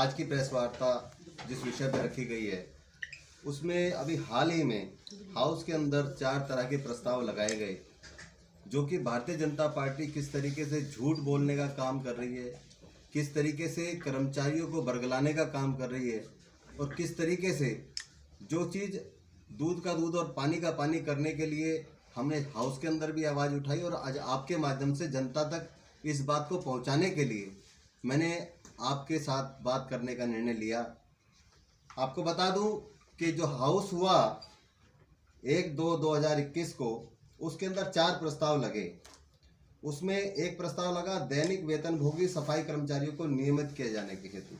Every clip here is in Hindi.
आज की प्रेस वार्ता जिस विषय पर रखी गई है उसमें अभी हाल ही में हाउस के अंदर 4 तरह के प्रस्ताव लगाए गए, जो कि भारतीय जनता पार्टी किस तरीके से झूठ बोलने का काम कर रही है, किस तरीके से कर्मचारियों को बरगलाने का काम कर रही है और किस तरीके से जो चीज़ दूध का दूध और पानी का पानी करने के लिए हमने हाउस के अंदर भी आवाज़ उठाई और आज आपके माध्यम से जनता तक इस बात को पहुंचाने के लिए मैंने आपके साथ बात करने का निर्णय लिया। आपको बता दूं कि जो हाउस हुआ 1/2/2021 को, उसके अंदर 4 प्रस्ताव लगे। उसमें एक प्रस्ताव लगा दैनिक वेतनभोगी सफाई कर्मचारियों को नियमित किए जाने के हेतु,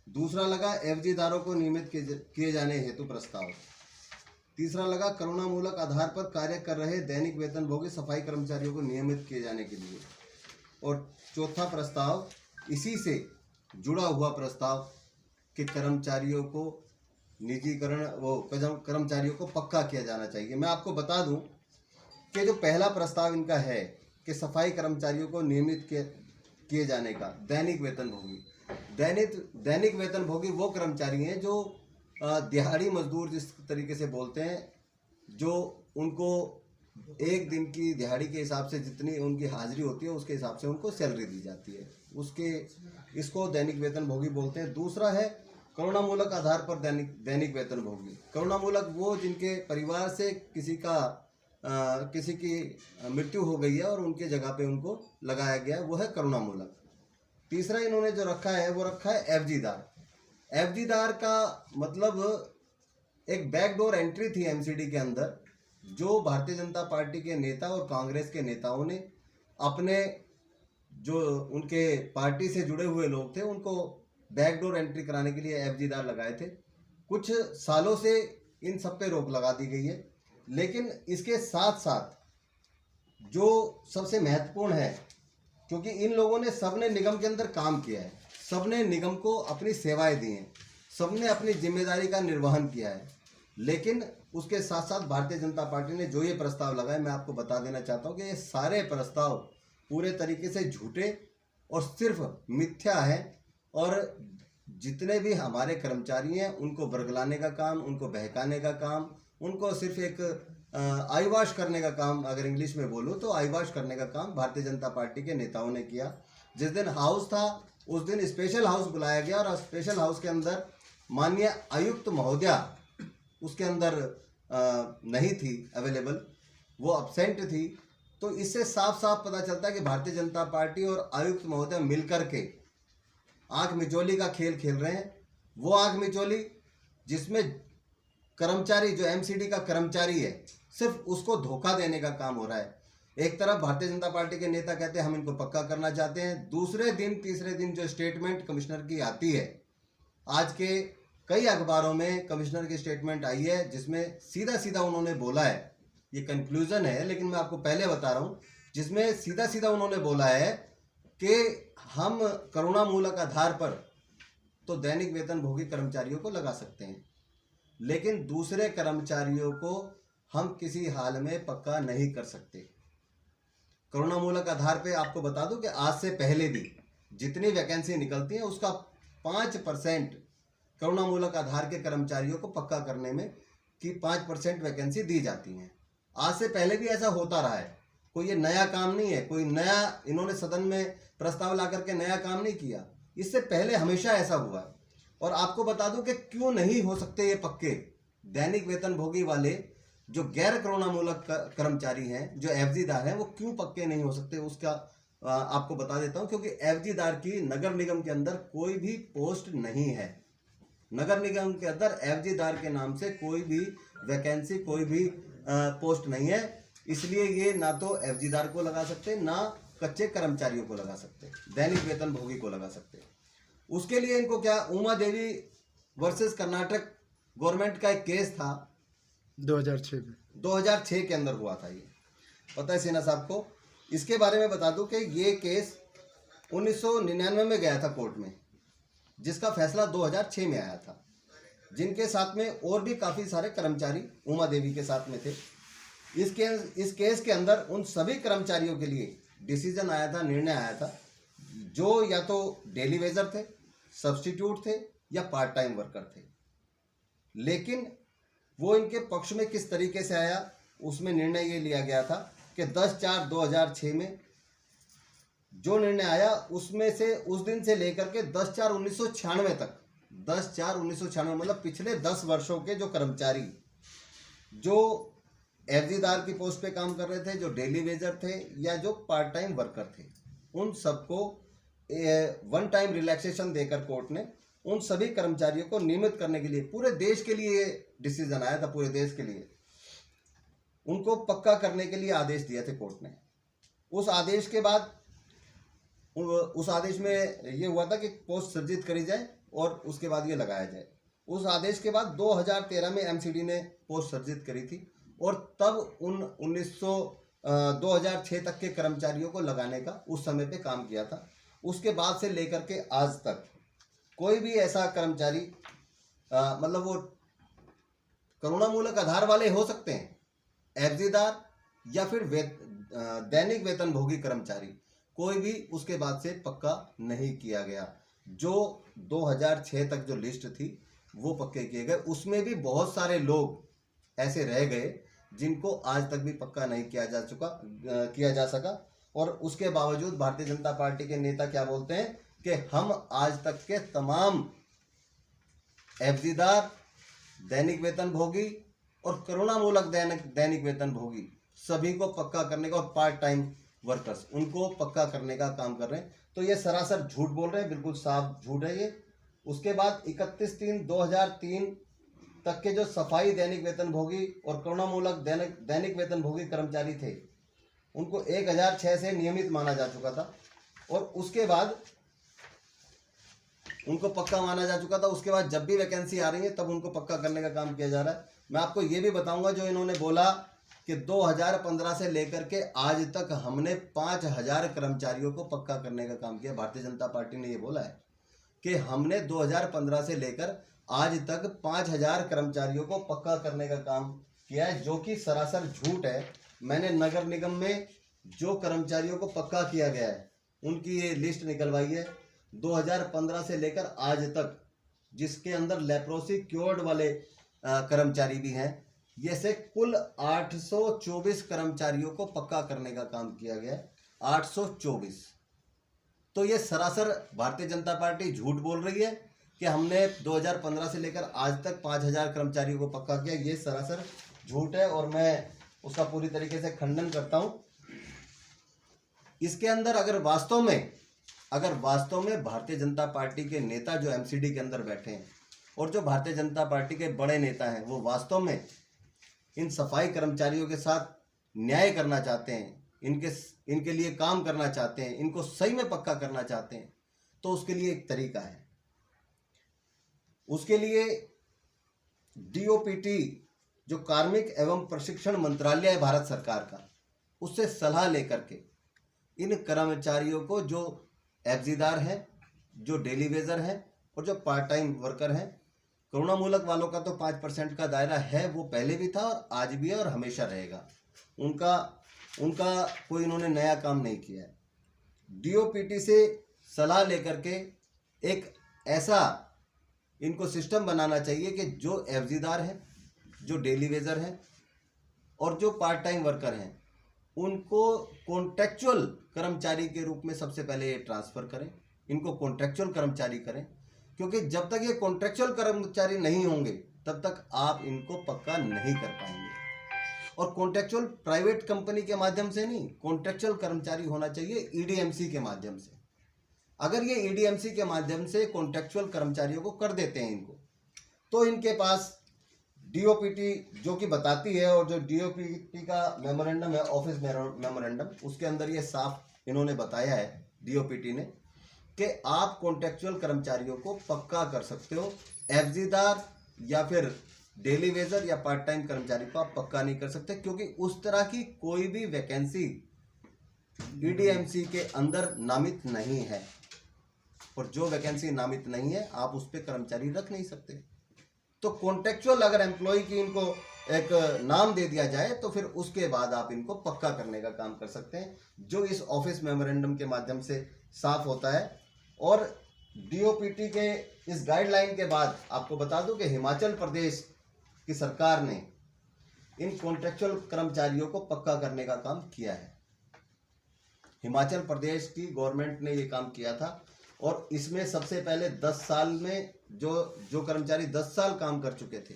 दूसरा लगा एफजीदारों को नियमित किए जाने हेतु प्रस्ताव, तीसरा लगा करुणामूलक आधार पर कार्य कर रहे दैनिक वेतनभोगी सफाई कर्मचारियों को नियमित किए जाने के लिए, और चौथा प्रस्ताव इसी से जुड़ा हुआ प्रस्ताव कि कर्मचारियों को निजीकरण कर्मचारियों को पक्का किया जाना चाहिए। मैं आपको बता दूं कि जो पहला प्रस्ताव इनका है कि सफाई कर्मचारियों को नियमित किए जाने का, दैनिक वेतनभोगी वो कर्मचारी हैं जो दिहाड़ी मजदूर जिस तरीके से बोलते हैं, जो उनको एक दिन की दिहाड़ी के हिसाब से जितनी उनकी हाजिरी होती है उसके हिसाब से उनको सैलरी दी जाती है, इसको दैनिक वेतनभोगी बोलते हैं। दूसरा है करुणामूलक आधार पर दैनिक वेतनभोगी। करुणामूलक वो जिनके परिवार से किसी की मृत्यु हो गई है और उनके जगह पे उनको लगाया गया है, वो है करुणामूलक। तीसरा इन्होंने जो रखा है वो रखा है एफजीदार। एफजीदार का मतलब एक बैकडोर एंट्री थी एमसीडी के अंदर, जो भारतीय जनता पार्टी के नेता और कांग्रेस के नेताओं ने अपने जो उनके पार्टी से जुड़े हुए लोग थे उनको बैकडोर एंट्री कराने के लिए एफजीदार लगाए थे। कुछ सालों से इन सब पे रोक लगा दी गई है, लेकिन इसके साथ साथ जो सबसे महत्वपूर्ण है, क्योंकि इन लोगों ने सबने निगम के अंदर काम किया है, सबने निगम को अपनी सेवाएं दी हैं, सबने अपनी जिम्मेदारी का निर्वहन किया है, लेकिन उसके साथ साथ भारतीय जनता पार्टी ने जो ये प्रस्ताव लगाए, मैं आपको बता देना चाहता हूँ कि ये सारे प्रस्ताव पूरे तरीके से झूठे और सिर्फ मिथ्या है, और जितने भी हमारे कर्मचारी हैं उनको बरगलाने का काम, उनको बहकाने का काम, उनको सिर्फ एक आईवाश करने का काम, अगर इंग्लिश में बोलूँ तो आईवाश करने का काम भारतीय जनता पार्टी के नेताओं ने किया। जिस दिन हाउस था उस दिन स्पेशल हाउस बुलाया गया और स्पेशल हाउस के अंदर माननीय आयुक्त महोदया उसके अंदर नहीं थी अवेलेबल, वो अब्सेंट थी। तो इससे साफ साफ पता चलता है कि भारतीय जनता पार्टी और आयुक्त महोदय मिलकर के आंख मिचौली का खेल खेल रहे हैं। वो आंख मिचौली जिसमें कर्मचारी, जो एमसीडी का कर्मचारी है, सिर्फ उसको धोखा देने का काम हो रहा है। एक तरफ भारतीय जनता पार्टी के नेता कहते हैं हम इनको पक्का करना चाहते हैं, दूसरे दिन तीसरे दिन जो स्टेटमेंट कमिश्नर की आती है, आज के कई अखबारों में कमिश्नर की स्टेटमेंट आई है जिसमें सीधा सीधा उन्होंने बोला है, ये कंक्लूजन है लेकिन मैं आपको पहले बता रहा हूँ, जिसमें सीधा सीधा उन्होंने बोला है कि हम करुणामूलक आधार पर तो दैनिक वेतनभोगी कर्मचारियों को लगा सकते हैं, लेकिन दूसरे कर्मचारियों को हम किसी हाल में पक्का नहीं कर सकते। करुणामूलक आधार पे आपको बता दूं कि आज से पहले भी जितनी वैकेंसी निकलती है उसका 5% करुणामूलक आधार के कर्मचारियों को पक्का करने में कि 5% वैकेंसी दी जाती है। आज से पहले भी ऐसा होता रहा है, कोई ये नया काम नहीं है, कोई नया इन्होंने सदन में प्रस्ताव ला करके नया काम नहीं किया, इससे पहले हमेशा ऐसा हुआ है। और आपको बता दूं कि क्यों नहीं हो सकते ये पक्के दैनिक वेतनभोगी वाले, जो गैर करुणामूलक कर्मचारी हैं, जो एफजीदार हैं, वो क्यों पक्के नहीं हो सकते, उसका आपको बता देता हूं। क्योंकि एफजीदार की नगर निगम के अंदर कोई भी पोस्ट नहीं है, नगर निगम के अंदर एफजीदार के नाम से कोई भी वैकेंसी, कोई भी पोस्ट नहीं है, इसलिए ये ना तो एफजीदार को लगा सकते, ना कच्चे कर्मचारियों को लगा सकते, दैनिक वेतनभोगी को लगा सकते। उसके लिए इनको क्या, उमा देवी वर्सेस कर्नाटक गवर्नमेंट का एक केस था 2006 के अंदर हुआ था, ये पता है सिन्हा साहब को। इसके बारे में बता दूं कि ये केस 1999 में गया था कोर्ट में, जिसका फैसला 2006 में आया था, जिनके साथ में और भी काफ़ी सारे कर्मचारी उमा देवी के साथ में थे। इस केस के अंदर उन सभी कर्मचारियों के लिए डिसीजन आया था, निर्णय आया था, जो या तो डेली वेजर थे सब्स्टिट्यूट थे या पार्ट टाइम वर्कर थे। लेकिन वो इनके पक्ष में किस तरीके से आया, उसमें निर्णय ये लिया गया था कि 10/4/2006 में जो निर्णय आया उसमें से उस दिन से लेकर के 10/4/1996 तक, 10/4/1996 मतलब पिछले 10 वर्षों के जो कर्मचारी जो एफजीदार की पोस्ट पे काम कर रहे थे, जो डेली वेजर थे या जो पार्ट टाइम वर्कर थे, उन सबको वन टाइम रिलैक्सेशन देकर कोर्ट ने उन सभी कर्मचारियों को नियमित करने के लिए, पूरे देश के लिए डिसीजन आया था, पूरे देश के लिए उनको पक्का करने के लिए आदेश दिए थे कोर्ट ने। उस आदेश के बाद उस आदेश में ये हुआ था कि पोस्ट सृजित करी जाए और उसके बाद ये लगाया जाए। उस आदेश के बाद 2013 में एमसीडी ने पोस्ट सृजित करी थी और तब उन 2006 तक के कर्मचारियों को लगाने का उस समय पे काम किया था। उसके बाद से लेकर के आज तक कोई भी ऐसा कर्मचारी मतलब वो करुणामूलक आधार वाले हो सकते हैं, एफजीदार या फिर दैनिक वेतन भोगी कर्मचारी, कोई भी उसके बाद से पक्का नहीं किया गया। जो 2006 तक जो लिस्ट थी वो पक्के किए गए, उसमें भी बहुत सारे लोग ऐसे रह गए जिनको आज तक भी पक्का नहीं किया जा सका। और उसके बावजूद भारतीय जनता पार्टी के नेता क्या बोलते हैं कि हम आज तक के तमाम एफजीदार, दैनिक वेतन भोगी और करुणामूलक दैनिक वेतन भोगी सभी को पक्का करने का, और पार्ट टाइम वर्कर्स उनको पक्का करने का काम कर रहे हैं। तो ये सरासर झूठ बोल रहे हैं, बिल्कुल साफ झूठ है ये। उसके बाद 31/3/2003 तक के जो सफाई दैनिक वेतन भोगी और करुणामूलक दैनिक वेतन भोगी कर्मचारी थे, उनको 1006 से नियमित माना जा चुका था और उसके बाद उनको पक्का माना जा चुका था। उसके बाद जब भी वैकेंसी आ रही है तब उनको पक्का करने का काम किया जा रहा है। मैं आपको ये भी बताऊंगा, जो इन्होंने बोला कि 2015 से लेकर के आज तक हमने 5000 कर्मचारियों को पक्का करने का काम किया। भारतीय जनता पार्टी ने ये बोला है कि हमने 2015 से लेकर आज तक 5000 कर्मचारियों को पक्का करने का काम किया है, जो कि सरासर झूठ है। मैंने नगर निगम में जो कर्मचारियों को पक्का किया गया है उनकी ये लिस्ट निकलवाई है 2015 से लेकर आज तक, जिसके अंदर लेप्रोसी क्योर्ड वाले कर्मचारी भी हैं। ये से कुल 824 कर्मचारियों को पक्का करने का काम किया गया है, 824। तो ये सरासर भारतीय जनता पार्टी झूठ बोल रही है कि हमने 2015 से लेकर आज तक 5000 कर्मचारियों को पक्का किया। ये सरासर झूठ है और मैं उसका पूरी तरीके से खंडन करता हूं। इसके अंदर अगर वास्तव में भारतीय जनता पार्टी के नेता जो एमसीडी के अंदर बैठे हैं और जो भारतीय जनता पार्टी के बड़े नेता हैं, वो वास्तव में इन सफाई कर्मचारियों के साथ न्याय करना चाहते हैं, इनके लिए काम करना चाहते हैं, इनको सही में पक्का करना चाहते हैं, तो उसके लिए एक तरीका है। उसके लिए डीओपीटी जो कार्मिक एवं प्रशिक्षण मंत्रालय है भारत सरकार का, उससे सलाह लेकर के इन कर्मचारियों को, जो एफजीदार हैं, जो डेली वेजर हैं और जो पार्ट टाइम वर्कर हैं, करुणामूलक वालों का तो 5% का दायरा है, वो पहले भी था और आज भी है और हमेशा रहेगा। उनका कोई इन्होंने नया काम नहीं किया है। डीओपीटी से सलाह लेकर के एक ऐसा इनको सिस्टम बनाना चाहिए कि जो एफजीदार हैं, जो डेली वेजर हैं और जो पार्ट टाइम वर्कर हैं, उनको कॉन्ट्रैक्चुअल कर्मचारी के रूप में सबसे पहले ये ट्रांसफ़र करें, इनको कॉन्ट्रैक्चुअल कर्मचारी करें, क्योंकि जब तक ये कॉन्ट्रैक्चुअल कर्मचारी नहीं होंगे तब तक आप इनको पक्का नहीं कर पाएंगे। और कॉन्ट्रैक्चुअल प्राइवेट कंपनी के माध्यम से नहीं, कॉन्ट्रैक्चुअल कर्मचारी होना चाहिए ईडीएमसी के माध्यम से। अगर ये ईडीएमसी के माध्यम से कॉन्ट्रैक्चुअल कर्मचारियों को कर देते हैं इनको, तो इनके पास डीओपीटी जो कि बताती है, और जो डीओपीटी का मेमोरेंडम है, ऑफिस मेमोरेंडम, उसके अंदर ये साफ इन्होंने बताया है डीओपीटी ने कि आप कॉन्ट्रैक्चुअल कर्मचारियों को पक्का कर सकते हो, एफजीदार या फिर डेली वेजर या पार्ट टाइम कर्मचारी को आप पक्का नहीं कर सकते, क्योंकि उस तरह की कोई भी वैकेंसी ईडीएमसी के अंदर नामित नहीं है। और जो वैकेंसी नामित नहीं है आप उस पर कर्मचारी रख नहीं सकते। तो कॉन्ट्रैक्चुअल अगर एम्प्लॉय की इनको एक नाम दे दिया जाए तो फिर उसके बाद आप इनको पक्का करने का काम कर सकते हैं, जो इस ऑफिस मेमोरेंडम के माध्यम से साफ होता है। और डीओपीटी के इस गाइडलाइन के बाद आपको बता दूं कि हिमाचल प्रदेश की सरकार ने इन कॉन्ट्रेक्चुअल कर्मचारियों को पक्का करने का काम किया है। हिमाचल प्रदेश की गवर्नमेंट ने ये काम किया था और इसमें सबसे पहले 10 साल में जो कर्मचारी 10 साल काम कर चुके थे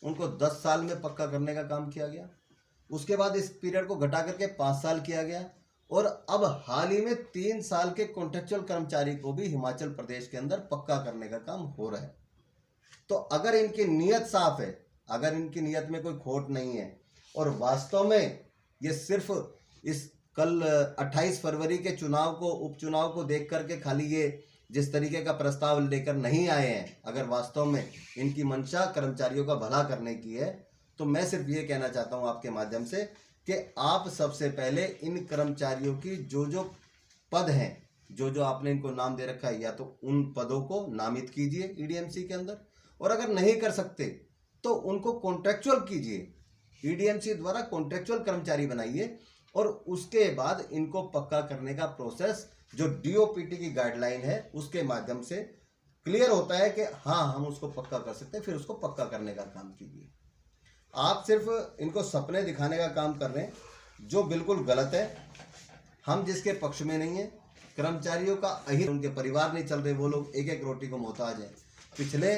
उनको 10 साल में पक्का करने का काम किया गया। उसके बाद इस पीरियड को घटा करके 5 साल किया गया और अब हाल ही में 3 साल के कॉन्ट्रेक्चुअल कर्मचारी को भी हिमाचल प्रदेश के अंदर पक्का करने का काम हो रहा है। तो अगर इनकी नीयत साफ है, अगर इनकी नीयत में कोई खोट नहीं है और वास्तव में ये सिर्फ इस कल 28 फरवरी के उपचुनाव को देख करके खाली ये जिस तरीके का प्रस्ताव लेकर नहीं आए हैं, अगर वास्तव में इनकी मंशा कर्मचारियों का भला करने की है, तो मैं सिर्फ ये कहना चाहता हूँ आपके माध्यम से कि आप सबसे पहले इन कर्मचारियों की जो पद हैं, जो आपने इनको नाम दे रखा है, या तो उन पदों को नामित कीजिए ईडीएमसी के अंदर, और अगर नहीं कर सकते तो उनको कॉन्ट्रेक्चुअल कीजिए, ईडीएमसी द्वारा कॉन्ट्रेक्चुअल कर्मचारी बनाइए और उसके बाद इनको पक्का करने का प्रोसेस जो डीओपीटी की गाइडलाइन है उसके माध्यम से क्लियर होता है कि हाँ हम उसको पक्का कर सकते हैं, फिर उसको पक्का करने का काम कीजिए। आप सिर्फ इनको सपने दिखाने का काम कर रहे हैं, जो बिल्कुल गलत है। हम जिसके पक्ष में नहीं है, कर्मचारियों का अहित, उनके परिवार नहीं चल रहे, वो लोग एक एक रोटी को मोहताज हैं। पिछले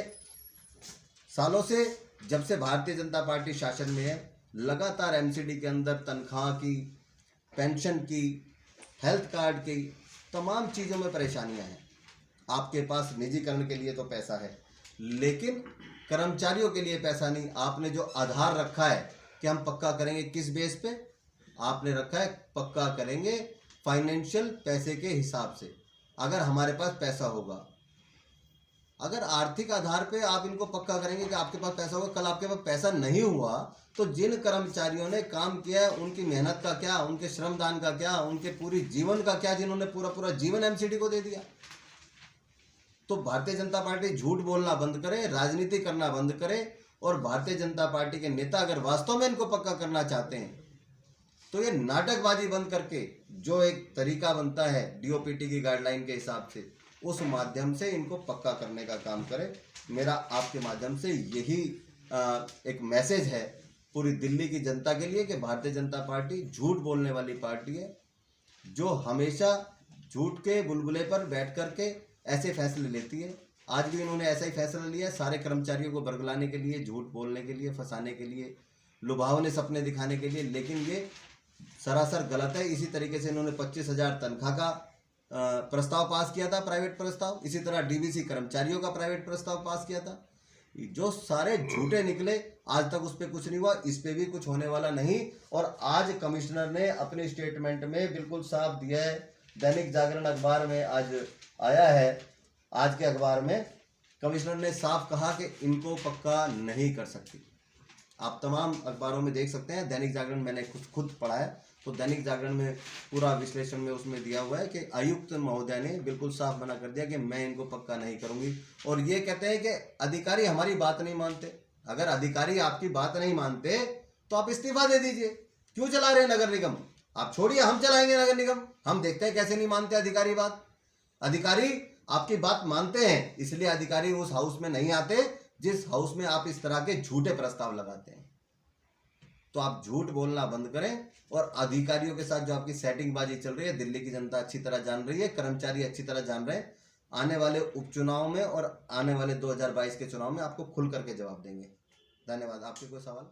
सालों से जब से भारतीय जनता पार्टी शासन में है, लगातार एमसीडी के अंदर तनख्वाह की, पेंशन की, हेल्थ कार्ड की, तमाम चीज़ों में परेशानियां हैं। आपके पास निजीकरण के लिए तो पैसा है, लेकिन कर्मचारियों के लिए पैसा नहीं। आपने जो आधार रखा है कि हम पक्का करेंगे, किस बेस पे आपने रखा है? पक्का करेंगे फाइनेंशियल पैसे के हिसाब से। अगर हमारे पास पैसा होगा, अगर आर्थिक आधार पे आप इनको पक्का करेंगे कि आपके पास पैसा होगा, कल आपके पास पैसा नहीं हुआ तो जिन कर्मचारियों ने काम किया है उनकी मेहनत का क्या, उनके श्रमदान का क्या, उनके पूरी जीवन का क्या, जिन्होंने पूरा जीवन एमसीडी को दे दिया। तो भारतीय जनता पार्टी झूठ बोलना बंद करे, राजनीति करना बंद करे, और भारतीय जनता पार्टी के नेता अगर वास्तव में इनको पक्का करना चाहते हैं तो ये नाटकबाजी बंद करके जो एक तरीका बनता है डीओपीटी की गाइडलाइन के हिसाब से, उस माध्यम से इनको पक्का करने का काम करें। मेरा आपके माध्यम से यही एक मैसेज है पूरी दिल्ली की जनता के लिए कि भारतीय जनता पार्टी झूठ बोलने वाली पार्टी है, जो हमेशा झूठ के बुलबुले पर बैठ करके ऐसे फैसले लेती है। आज भी इन्होंने ऐसा ही फैसला लिया है, सारे कर्मचारियों को बरगलाने के लिए, झूठ बोलने के लिए, फंसाने के लिए, लुभावने सपने दिखाने के लिए, लेकिन ये सरासर गलत है। इसी तरीके से इन्होंने 25,000 तनख्वाह का प्रस्ताव पास किया था, प्राइवेट प्रस्ताव। इसी तरह डीवीसी कर्मचारियों का प्राइवेट प्रस्ताव पास किया था, जो सारे झूठे निकले। आज तक उस पर कुछ नहीं हुआ, इस पे भी कुछ होने वाला नहीं। और आज कमिश्नर ने अपने स्टेटमेंट में बिल्कुल साफ दिया है, दैनिक जागरण अखबार में आज आया है, आज के अखबार में कमिश्नर ने साफ कहा कि इनको पक्का नहीं कर सकती। आप तमाम अखबारों में देख सकते हैं, दैनिक जागरण मैंने खुद पढ़ा है, तो दैनिक जागरण में पूरा विश्लेषण में उसमें दिया हुआ है कि आयुक्त महोदय ने बिल्कुल साफ मना कर दिया कि मैं इनको पक्का नहीं करूंगी। और ये कहते हैं कि अधिकारी हमारी बात नहीं मानते। अगर अधिकारी आपकी बात नहीं मानते तो आप इस्तीफा दे दीजिए, क्यों चला रहे हैं नगर निगम? आप छोड़िए, हम चलाएंगे नगर निगम, हम देखते हैं कैसे नहीं मानते अधिकारी बात। अधिकारी आपकी बात मानते हैं, इसलिए अधिकारी उस हाउस में नहीं आते जिस हाउस में आप इस तरह के झूठे प्रस्ताव लगाते हैं। तो आप झूठ बोलना बंद करें, और अधिकारियों के साथ जो आपकी सेटिंगबाजी चल रही है, दिल्ली की जनता अच्छी तरह जान रही है, कर्मचारी अच्छी तरह जान रहे हैं। आने वाले उपचुनाव में और आने वाले 2022 के चुनाव में आपको खुल करके जवाब देंगे। धन्यवाद। आपके कोई सवाल?